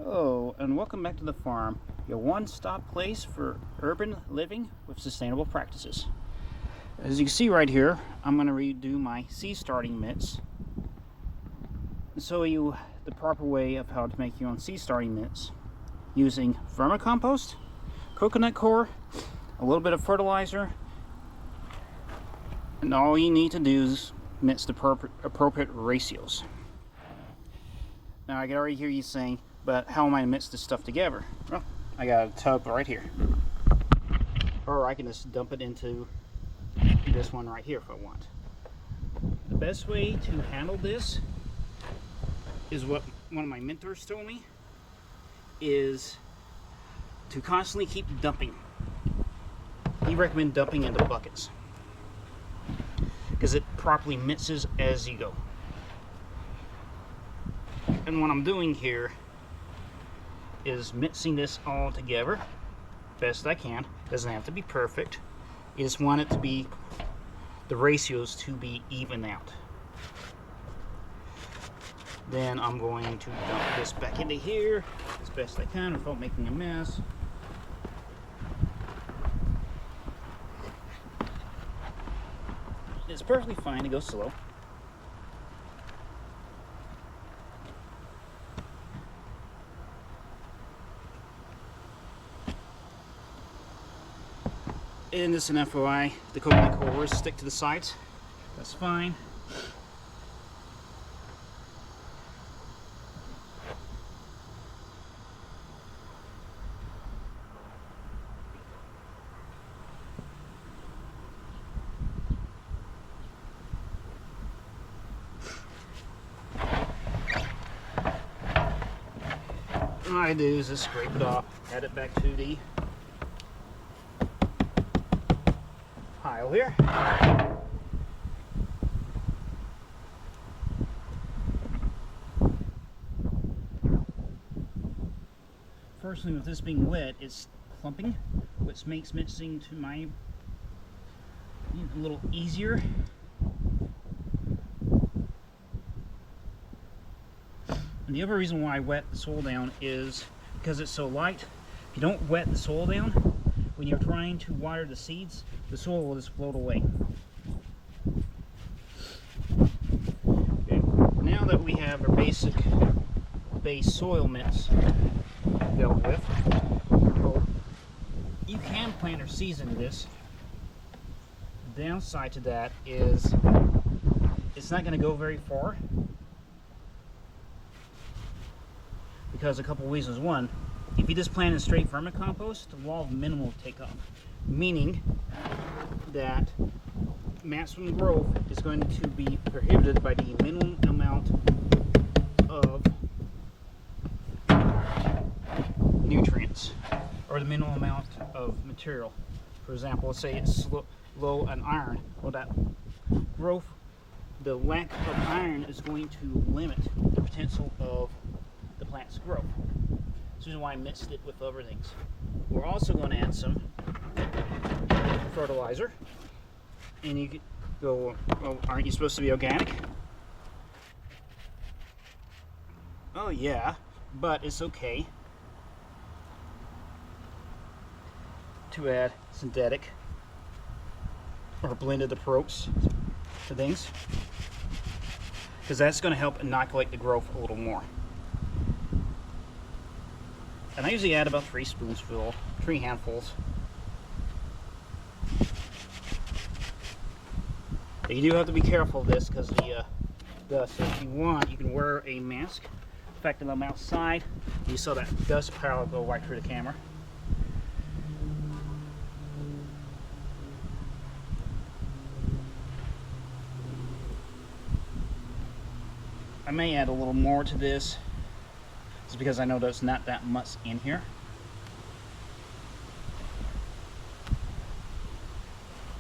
Hello, and welcome back to the farm, your one-stop place for urban living with sustainable practices. As you can see right here, I'm going to redo my seed starting mitts and show you the proper way of how to make your own seed starting mitts using vermicompost, coconut coir, a little bit of fertilizer, and all you need to do is mix the appropriate ratios. Now I can already hear you saying, but how am I to mix this stuff together? Well, I got a tub right here. Or I can just dump it into this one right here if I want. The best way to handle this is what one of my mentors told me, is to constantly keep dumping. He recommended dumping into buckets because it properly mixes as you go. And what I'm doing here is mixing this all together best I can. Doesn't have to be perfect. You just want it to be, the ratios to be even out. Then I'm going to dump this back into here as best I can without making a mess. It's perfectly fine to go slow. And this is an FOI, the coconut cores stick to the sides. That's fine. What I do is just scrape it off, add it back to the pile here. Firstly, with this being wet, it's clumping, which makes mixing to my a little easier. And the other reason why I wet the soil down is because it's so light. If you don't wet the soil down, when you're trying to water the seeds, the soil will just float away. Okay. Now that we have our basic base soil mix dealt with, well, you can plant or season this. The downside to that is it's not going to go very far because a couple reasons. One, if you just plant in straight vermicompost, the law of minimum will take off, meaning that maximum growth is going to be prohibited by the minimum amount of nutrients or the minimum amount of material. For example, let's say it's low on iron. Well, that growth, the lack of iron is going to limit the potential of the plant's growth. This is why I mixed it with other things. We're also going to add some fertilizer. And you could go, well, aren't you supposed to be organic? Oh yeah, but it's okay to add synthetic or blended approach to things, because that's going to help inoculate the growth a little more. And I usually add about 3 handfuls. But you do have to be careful of this because the dust. So if you want, you can wear a mask, affecting them outside. You saw that dust pile go right through the camera. I may add a little more to this, just because I know there's not that much in here.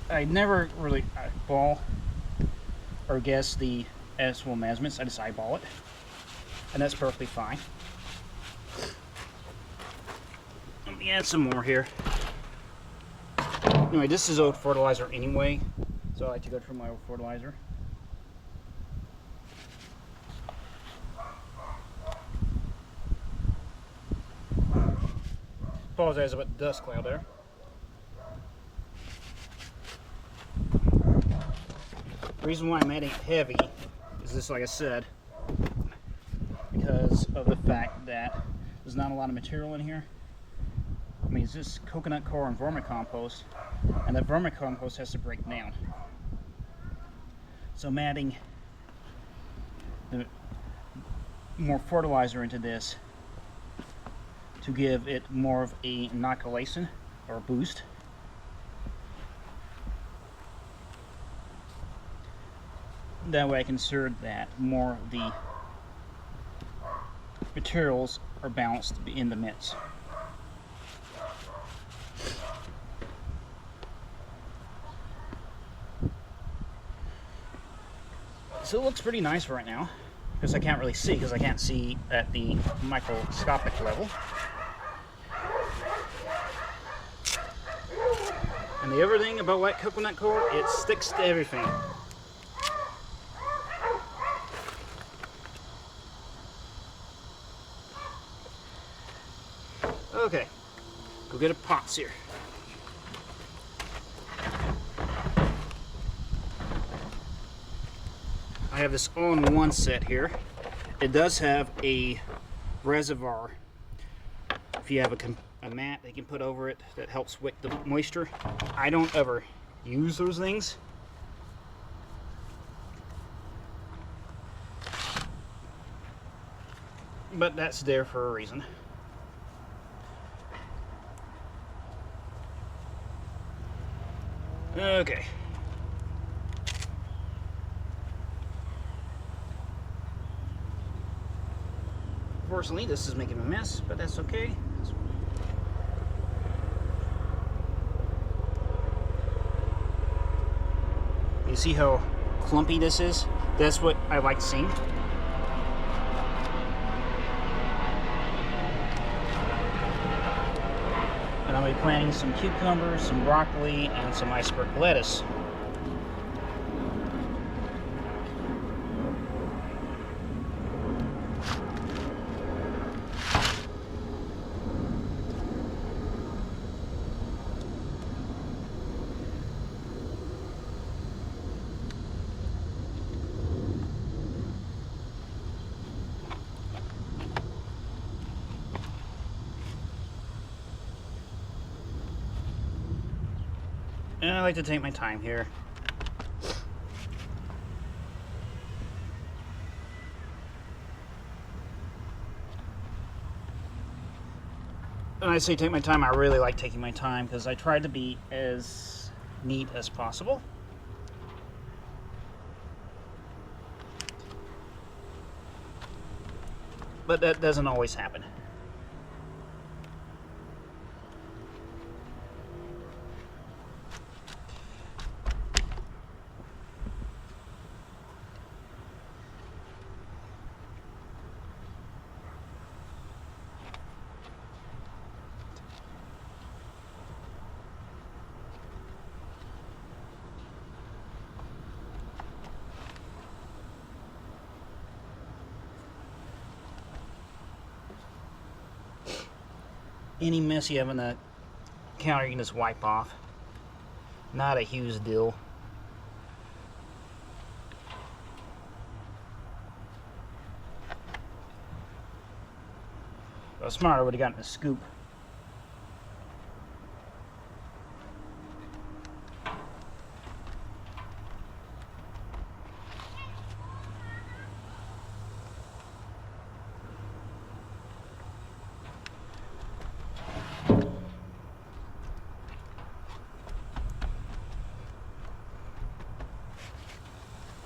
I never really eyeball or guess the actual measurements. I just eyeball it, and that's perfectly fine. Let me add some more here. Anyway, this is old fertilizer anyway, so I like to go through my old fertilizer. apologize about the dust cloud there. The reason why I'm adding it heavy is this, like I said, because of the fact that there's not a lot of material in here. I mean, it's just coconut coir and vermicompost, and that vermicompost has to break down. So I'm adding more fertilizer into this to give it more of a inoculation or a boost. That way I can ensure that more of the materials are balanced in the mix. So it looks pretty nice right now, because I can't really see, because I can't see at the microscopic level. And the other thing about white coconut coir, it sticks to everything. Okay, go get a pots here. I have this all-in-one set here. It does have a reservoir. If you have a mat they can put over it that helps wick the moisture. I don't ever use those things. But that's there for a reason. Okay. Unfortunately, this is making a mess, but that's okay. You see how clumpy this is? That's what I like seeing. And I'll be planting some cucumbers, some broccoli, and some iceberg lettuce. And I like to take my time here. And I say take my time, I really like taking my time because I try to be as neat as possible. But that doesn't always happen. Any mess you have on the counter, you can just wipe off. Not a huge deal. If I was smart, I would have gotten a scoop.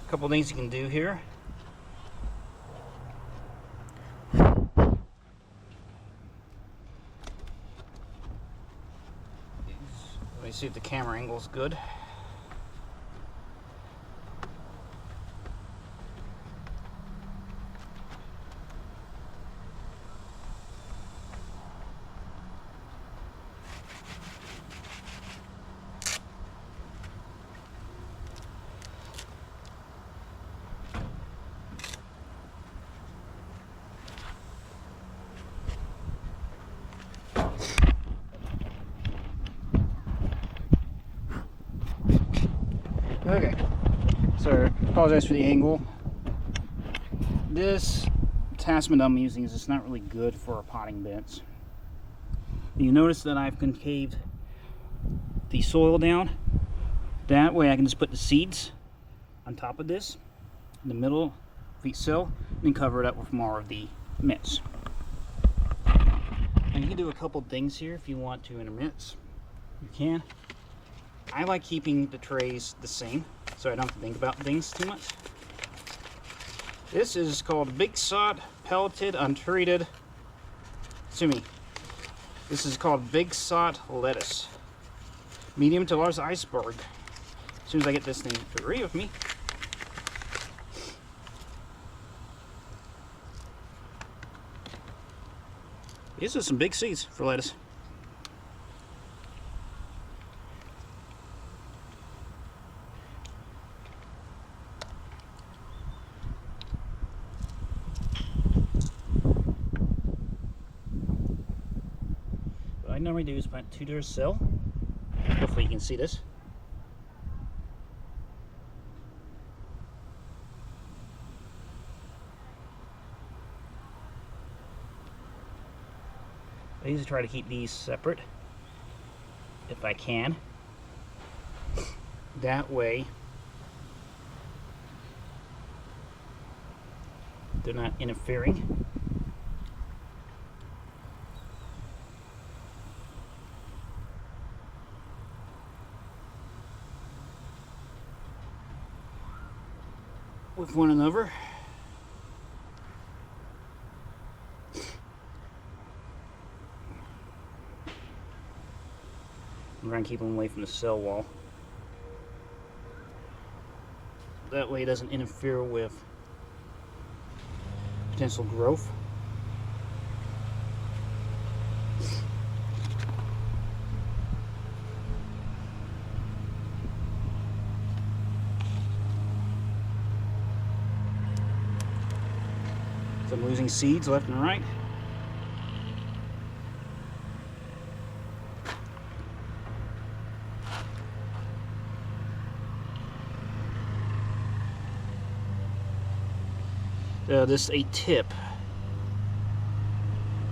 Couple things you can do here. Let me see if the camera angle is good. So, apologize for the angle. This attachment I'm using is just not really good for potting beds. You notice that I've concaved the soil down. That way I can just put the seeds on top of this, in the middle of each cell, and then cover it up with more of the mix. And you can do a couple things here if you want to intermix. You can. I like keeping the trays the same, so I don't have to think about things too much. This is called Big Sod Pelleted Untreated. This is called Big Sod Lettuce. Medium to large iceberg. As soon as I get this thing to agree with me. These are some big seeds for lettuce. What I normally do is plant 2 to a cell. Hopefully you can see this. I usually try to keep these separate if I can. That way they're not interfering. With one another. I'm trying to keep them away from the cell wall. That way it doesn't interfere with potential growth. So I'm losing seeds left and right. This is a tip.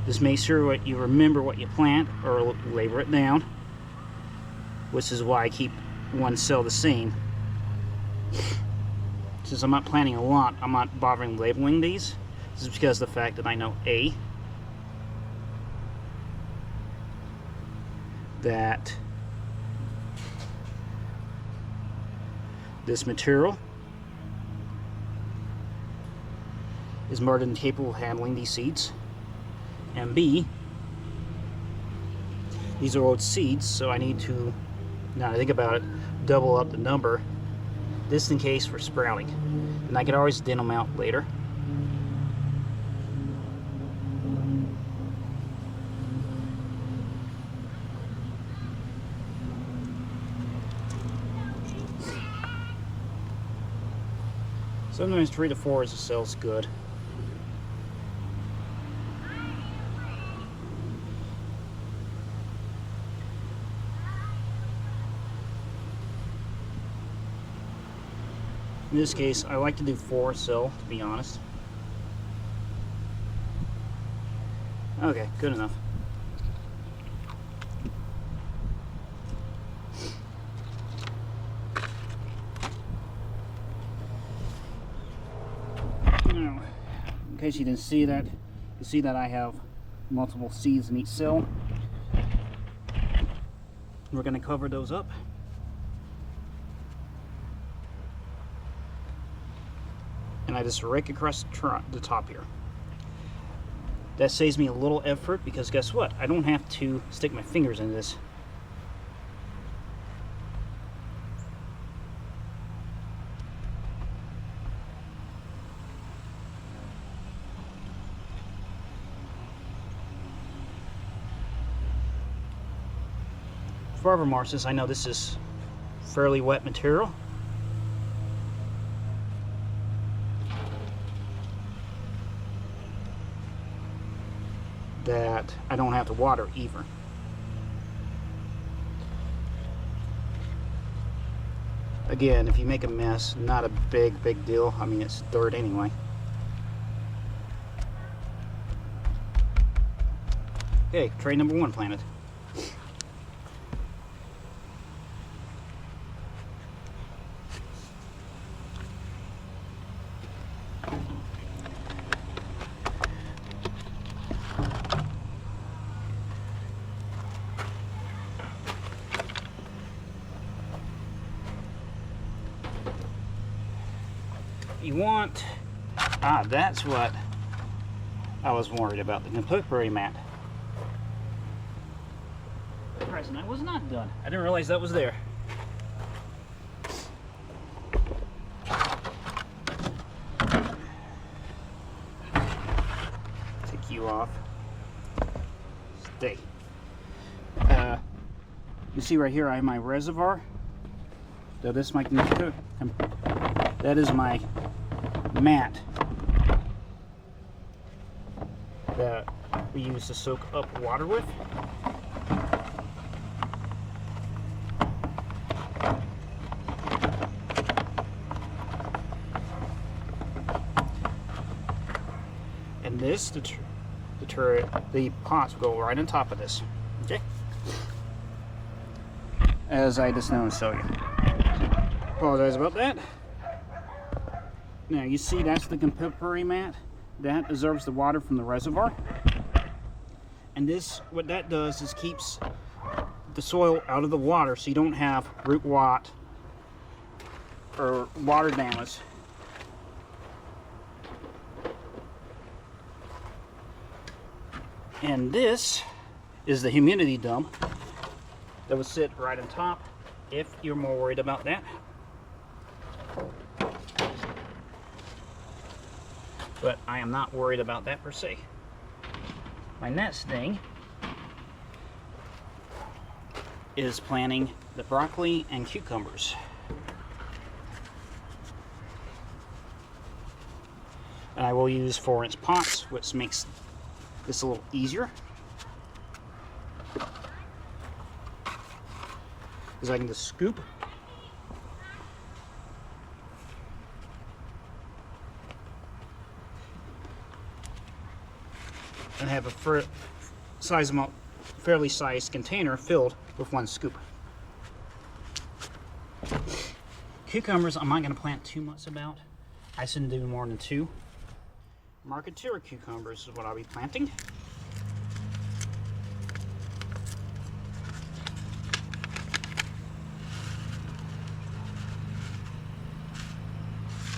Just make sure you remember what you plant or label it down, which is why I keep one cell the same. Since I'm not planting a lot, I'm not bothering labeling these. This is because of the fact that I know that this material is more than capable of handling these seeds, and B, these are old seeds, so I need to, now I think about it, double up the number just in case for sprouting, and I can always thin them out later. Sometimes 3 to 4 as a cell's good. In this case, I like to do 4 cell, to be honest. Okay, good enough. Now, in case you didn't see that, you see that I have multiple seeds in each cell. We're going to cover those up. And I just rake across the top here. That saves me a little effort because guess what? I don't have to stick my fingers in this. Furthermore, since I know this is fairly wet material, that I don't have to water either. Again, if you make a mess, not a big deal. I mean, it's dirt anyway. Okay, tray number 1 planted. You want, that's what I was worried about, the contemporary mat. Present, I was not done. I didn't realize that was there. Take you off. Stay. You see right here I have my reservoir. So this is my, that is my mat that we use to soak up water with. And this, the pots will go right on top of this. Okay? As I just now show you. Apologize about that. Now you see that's the contemporary mat that absorbs the water from the reservoir, and this, what that does is keeps the soil out of the water, so you don't have root rot or water damage. And this is the humidity dump that would sit right on top if you're more worried about that. But I am not worried about that per se. My next thing is planting the broccoli and cucumbers. And I will use 4-inch pots, which makes this a little easier, because I can just scoop and have a fairly sized container filled with 1 scoop. Cucumbers, I'm not going to plant too much about. I shouldn't do more than 2. Marketeer cucumbers is what I'll be planting.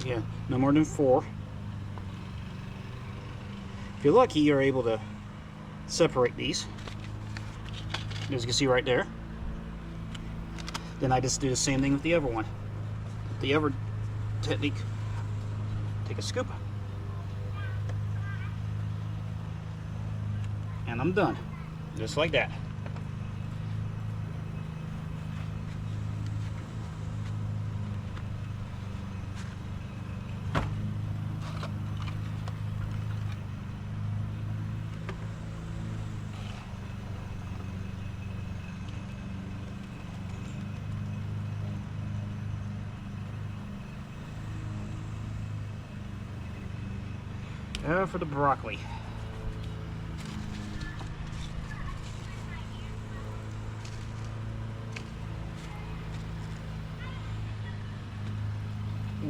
Yeah, no more than 4. If you're lucky, you're able to separate these, as you can see right there. Then I just do the same thing with the other one. The other technique, take a scoop, and I'm done, just like that. For the broccoli.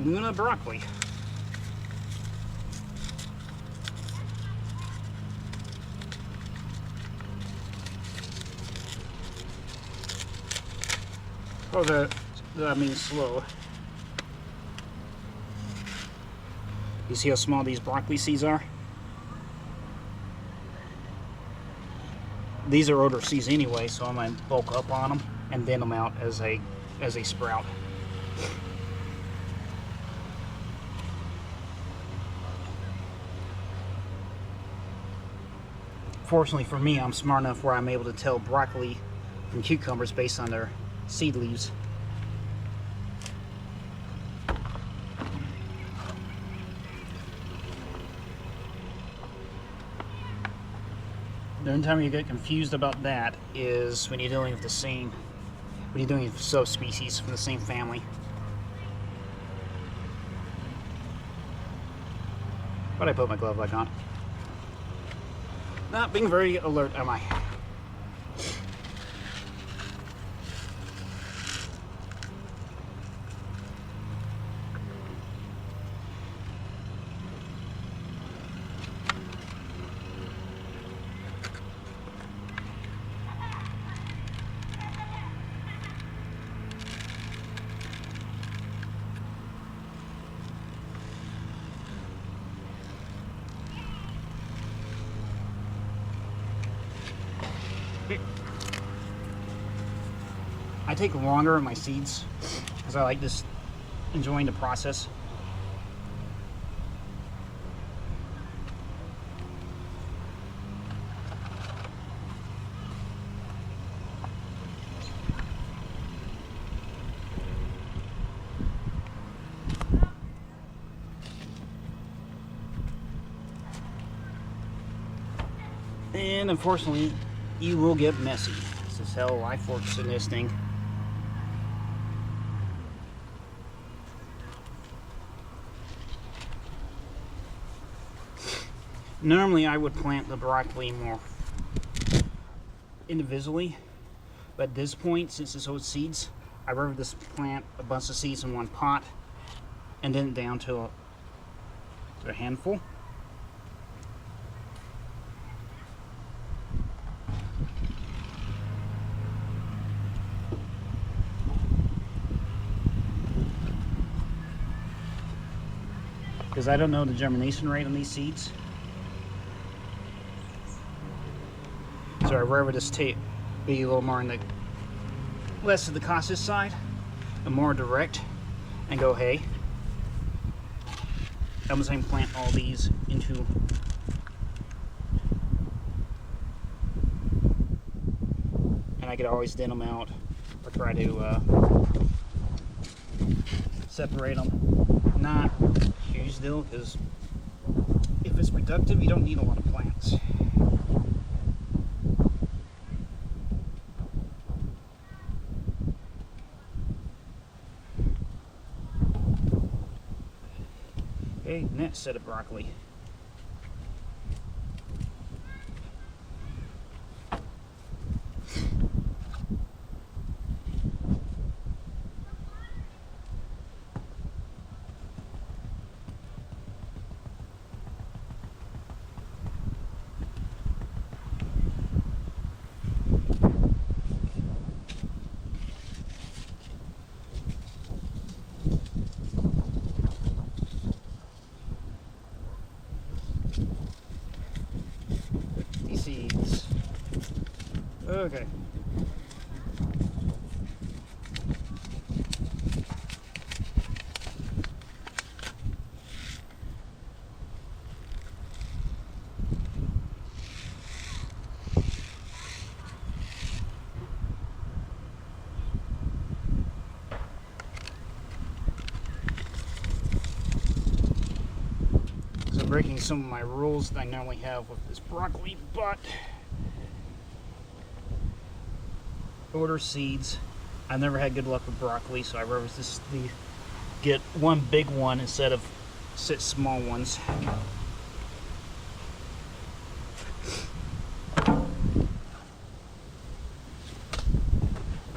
Luna broccoli. Oh, that means slow. You see how small these broccoli seeds are? These are older seeds anyway, so I'm going to bulk up on them and thin them out as a sprout. Fortunately for me, I'm smart enough where I'm able to tell broccoli from cucumbers based on their seed leaves. The only time you get confused about that is when you're dealing with when you're dealing with subspecies from the same family. But I put my glove back on. Not being very alert, am I? I take longer on my seeds because I like this, enjoying the process. And unfortunately, you will get messy. This is how life works in this thing. Normally I would plant the broccoli more individually, but at this point, since it's old seeds, I'd rather just plant a bunch of seeds in one pot and then down to a handful. Because I don't know the germination rate on these seeds. So I'd rather just be a little more in the less of the cautious side and more direct and go, hey, I'm just going to plant all these into and I could always thin them out or try to separate them. Not a huge deal, because if it's productive, you don't need a lot of plants. Okay, next set of broccoli. Seeds. Okay. So I'm breaking some of my rules that I normally have with this broccoli, but order seeds. I've never had good luck with broccoli, so I rather just get one big one instead of 6 small ones.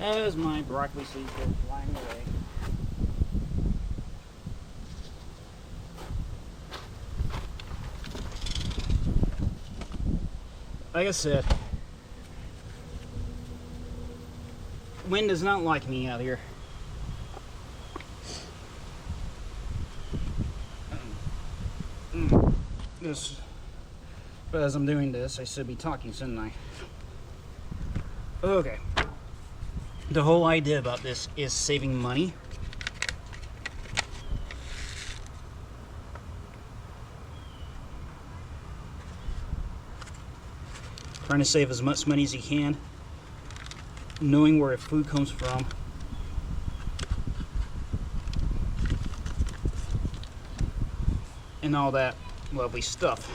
As my broccoli seeds go flying away. Like I said, wind does not like me out here. But as I'm doing this, I should be talking, shouldn't I? Okay. The whole idea about this is saving money. Trying to save as much money as you can. Knowing where food comes from. And all that lovely stuff.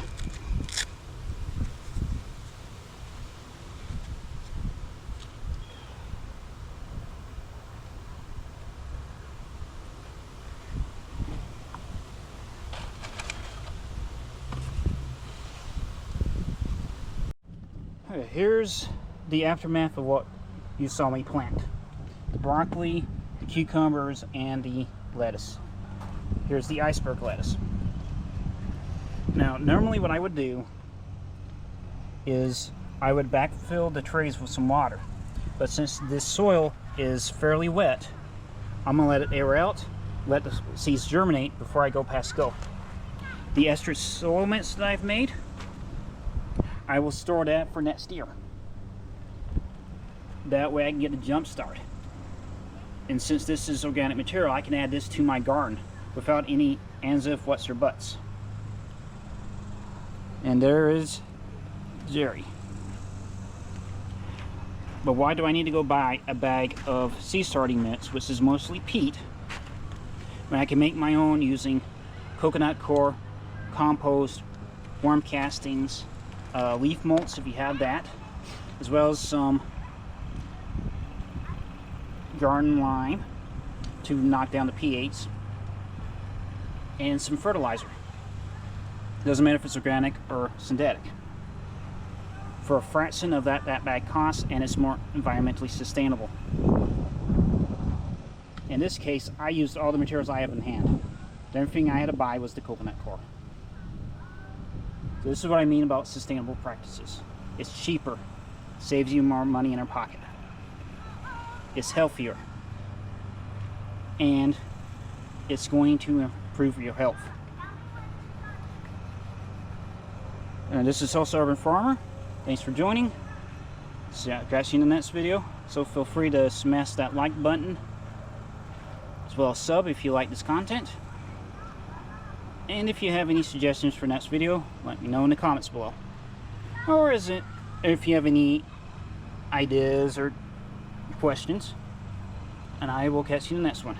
Okay, here's the aftermath of what you saw me plant. The broccoli, the cucumbers, and the lettuce. Here's the iceberg lettuce. Now, normally what I would do is I would backfill the trays with some water. But since this soil is fairly wet, I'm going to let it air out, let the seeds germinate before I go past go. The extra soil mix that I've made, I will store that for next year. That way I can get a jump start. And since this is organic material, I can add this to my garden without any ands, if, whats, or buts. And there is Jerry. But why do I need to go buy a bag of seed starting mix, which is mostly peat, when I can make my own using coconut coir, compost, worm castings, leaf mulch if you have that, as well as some garden lime to knock down the pH, and some fertilizer. Doesn't matter if it's organic or synthetic. For a fraction of that bag costs, and it's more environmentally sustainable. In this case, I used all the materials I have in hand. The only thing I had to buy was the coconut coir. So this is what I mean about sustainable practices. It's cheaper, saves you more money in your pocket. It's healthier, and it's going to improve your health. And this is also Urban Farmer. Thanks for joining. Catch you in the next video. So feel free to smash that like button, as well as sub if you like this content. And if you have any suggestions for next video, let me know in the comments below. Or if you have any ideas or questions, and I will catch you in the next one.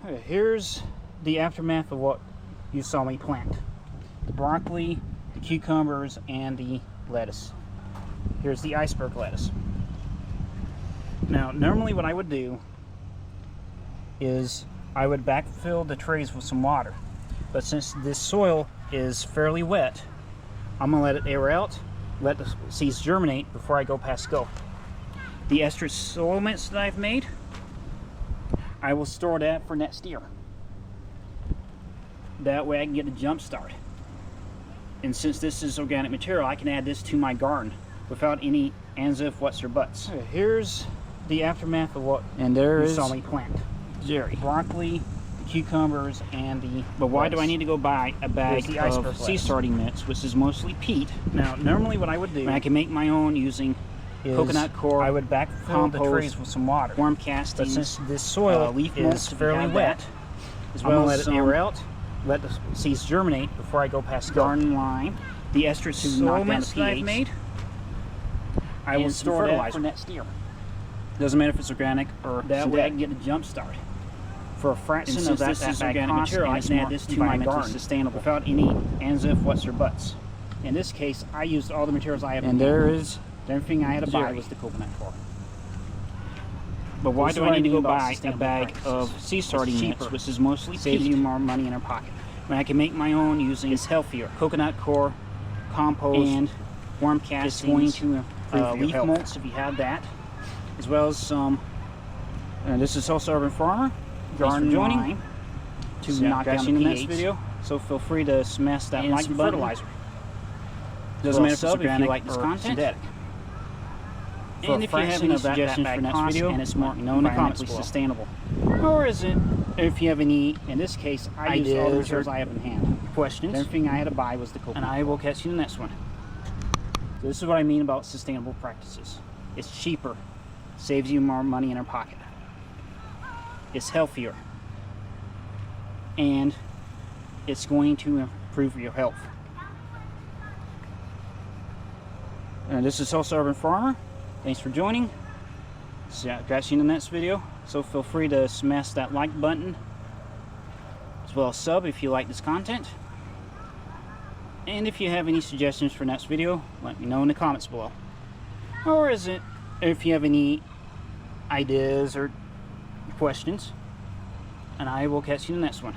Okay, here's the aftermath of what you saw me plant. The broccoli, the cucumbers, and the lettuce. Here's the iceberg lettuce. Now, normally what I would do is I would backfill the trays with some water. But since this soil is fairly wet, I'm gonna let it air out, let the seeds germinate before I go past go. The extra soil mix that I've made, I will store that for next year. That way I can get a jump start. And since this is organic material, I can add this to my garden without any ands, if, whats, or buts. Okay, here's the aftermath of what you saw me plant. Jerry, broccoli, the cucumbers, and the But why do I need to go buy a bag of seed starting mix, which is mostly peat? Now, normally what I would do, and I can make my own using coconut core. I would backfill the trays with some water, worm castings. But since this soil leaf is fairly wet, as well as let it air out, let the seeds germinate before I go past garden lime. The extra soil mix that I've made, I will store that for next year. Doesn't matter if it's organic or that way I can get a jump start. For a fraction of that organic material, I can add this to my garden sustainable without any ands, if, whats, or buts. In this case, I used all the materials I have. And the only thing I had to buy was the coconut core. But why do I need to go buy a bag of seed starting mix, which is mostly saves you more money in our pocket? When I can make my own using it's healthier coconut core, compost, and worm castings. It's going to improve leaf mulch if you have that, as well as some. And this is also Urban Farmer. Garden joining to knock down the pH. Video. So feel free to smash that like button. Fertilizer. Doesn't matter if it's organic like this content. Synthetic. And if you have any suggestions for next video, and it's more environmentally sustainable, or is it? If you have any, in this case, I used all the materials I have in hand. Questions? Everything I had to buy was the coconut. And I will catch you in the next one. So this is what I mean about sustainable practices. It's cheaper, saves you more money in our pocket. It's healthier, and it's going to improve your health. And this is also Urban Farmer. Thanks for joining. So, catch you in the next video. So feel free to smash that like button, as well as sub if you like this content. And if you have any suggestions for next video, let me know in the comments below. Or is it, if you have any ideas or questions, and I will catch you in the next one.